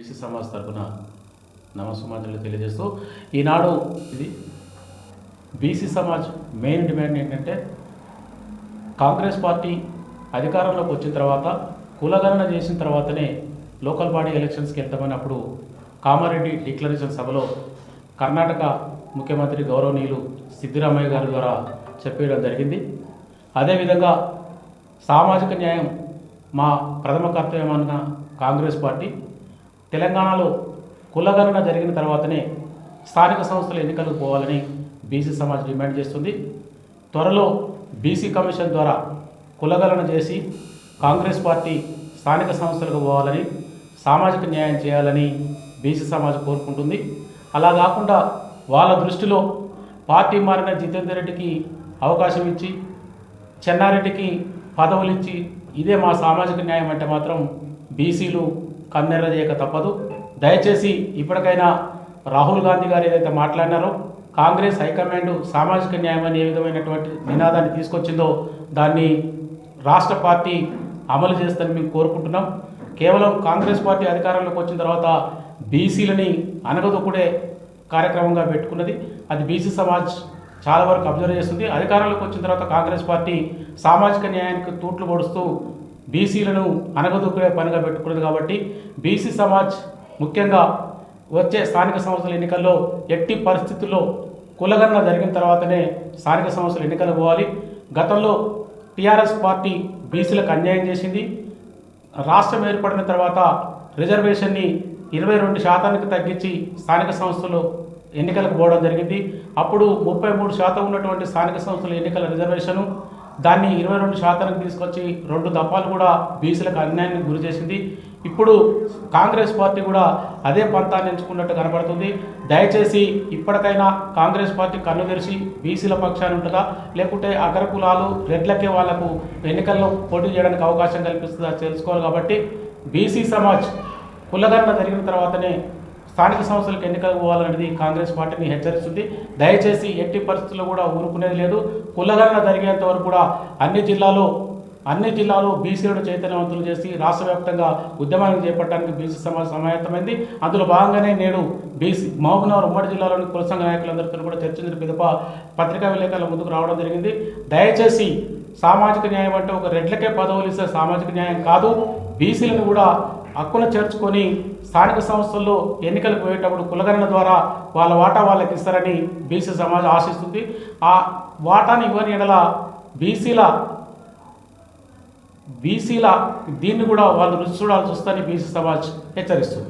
BC Samaj తరఫున నమస్సుమాంజలి తెలియజేస్తూ ఈనాడు ఇది బీసీ సమాజ్ మెయిన్ డిమాండ్ ఏంటంటే కాంగ్రెస్ పార్టీ అధికారంలోకి వచ్చిన తర్వాత కులగణన చేసిన తర్వాతనే లోకల్ బాడీ ఎలక్షన్స్కి వెళ్తామని అప్పుడు కామారెడ్డి డిక్లరేషన్ సభలో కర్ణాటక ముఖ్యమంత్రి గౌరవనీయులు సిద్దిరామయ్య గారి ద్వారా చెప్పేయడం జరిగింది. అదేవిధంగా సామాజిక న్యాయం మా ప్రథమ కర్తవ్యమన్న కాంగ్రెస్ పార్టీ తెలంగాణలో కులగణన జరిగిన తర్వాతనే స్థానిక సంస్థల ఎన్నికలకు పోవాలని బీసీ సమాజ్ డిమాండ్ చేస్తుంది. త్వరలో బీసీ కమిషన్ ద్వారా కులగణన చేసి కాంగ్రెస్ పార్టీ స్థానిక సంస్థలకు పోవాలని, సామాజిక న్యాయం చేయాలని బీసీ సమాజ్ కోరుకుంటుంది. అలా కాకుండా వాళ్ళ దృష్టిలో పార్టీ మారిన జితేందర్ రెడ్డికి అవకాశం ఇచ్చి, చెన్నారెడ్డికి పదవులు ఇచ్చి ఇదే మా సామాజిక న్యాయం అంటే మాత్రం బీసీలు కన్నెర్ర చేయక తప్పదు. దయచేసి ఇప్పటికైనా రాహుల్ గాంధీ గారు ఏదైతే మాట్లాడినారో కాంగ్రెస్ హైకమాండ్ సామాజిక న్యాయం అనే ఏ విధమైనటువంటి నినాదాన్ని తీసుకొచ్చిందో దాన్ని రాష్ట్ర పార్టీ అమలు చేస్తుందని మేము కోరుకుంటున్నాం. కేవలం కాంగ్రెస్ పార్టీ అధికారంలోకి వచ్చిన తర్వాత బీసీలని అనగదొక్కుడే కార్యక్రమంగా పెట్టుకున్నది. అది బీసీ సమాజ్ చాలా వరకు అబ్జర్వ్ చేస్తుంది. అధికారంలోకి వచ్చిన తర్వాత కాంగ్రెస్ పార్టీ సామాజిక న్యాయానికి తూట్లు పొడుస్తూ బీసీలను అనగదొక్కుడే పనిగా పెట్టుకున్నది. కాబట్టి బీసీ సమాజ్ ముఖ్యంగా వచ్చే స్థానిక సంస్థల ఎన్నికల్లో ఎట్టి పరిస్థితుల్లో కులగణన జరిగిన తర్వాతనే స్థానిక సంస్థల ఎన్నికలు పోవాలి. గతంలో టీఆర్ఎస్ పార్టీ బీసీలకు అన్యాయం చేసింది. రాష్ట్రం ఏర్పడిన తర్వాత రిజర్వేషన్ని 22% తగ్గించి స్థానిక సంస్థలు ఎన్నికలకు పోవడం జరిగింది. అప్పుడు 33% ఉన్నటువంటి స్థానిక సంస్థల ఎన్నికల రిజర్వేషను దాన్ని 22% తీసుకొచ్చి 2 దఫాలు కూడా బీసీలకు అన్యాయానికి గురి చేసింది. ఇప్పుడు కాంగ్రెస్ పార్టీ కూడా అదే పంతాన్ని ఎంచుకున్నట్టు కనబడుతుంది. దయచేసి ఇప్పటికైనా కాంగ్రెస్ పార్టీ కన్ను తెరిచి బీసీల పక్షాన్ని ఉంటుందా, లేకుంటే అగ్రకులాలు రెడ్లకే వాళ్లకు ఎన్నికల్లో పోటీ చేయడానికి అవకాశం కల్పిస్తుందా తెలుసుకోవాలి. కాబట్టి బీసీ సమాజ్ కులగణన జరిగిన తర్వాతనే స్థానిక సంస్థలకు ఎన్నికలకు పోవాలనేది కాంగ్రెస్ పార్టీని హెచ్చరిస్తుంది. దయచేసి ఎట్టి పరిస్థితుల్లో కూడా ఊరుకునేది లేదు. కులగణన జరిగేంత వరకు కూడా అన్ని జిల్లాలో బీసీలను చైతన్యవంతులు చేసి రాష్ట్ర వ్యాప్తంగా ఉద్యమాన్ని చేపట్టడానికి బీసీ సమాజ్ సమాయత్తమైంది. అందులో భాగంగానే నేడు బీసీ మహబూబ్నగర్ ఉమ్మడి జిల్లాలోని కుల సంఘ నాయకులందరితో కూడా చర్చించిన పిదప పత్రికా విలేకరుల ముందుకు రావడం జరిగింది. దయచేసి సామాజిక న్యాయం అంటే ఒక రెడ్లకే పదవులు ఇస్తే సామాజిక న్యాయం కాదు. బీసీలను కూడా హక్కును చేర్చుకొని స్థానిక సంస్థల్లో ఎన్నికలకు పోయేటప్పుడు కులగణన ద్వారా వాళ్ళ వాటా వాళ్ళకి ఇస్తారని బీసీ సమాజ్ ఆశిస్తుంది. ఆ వాటాని ఇవ్వని ఎడల బీసీల దీన్ని కూడా వాళ్ళు రుచి చూడాల్సి వస్తుందని బీసీ సమాజ్ హెచ్చరిస్తుంది.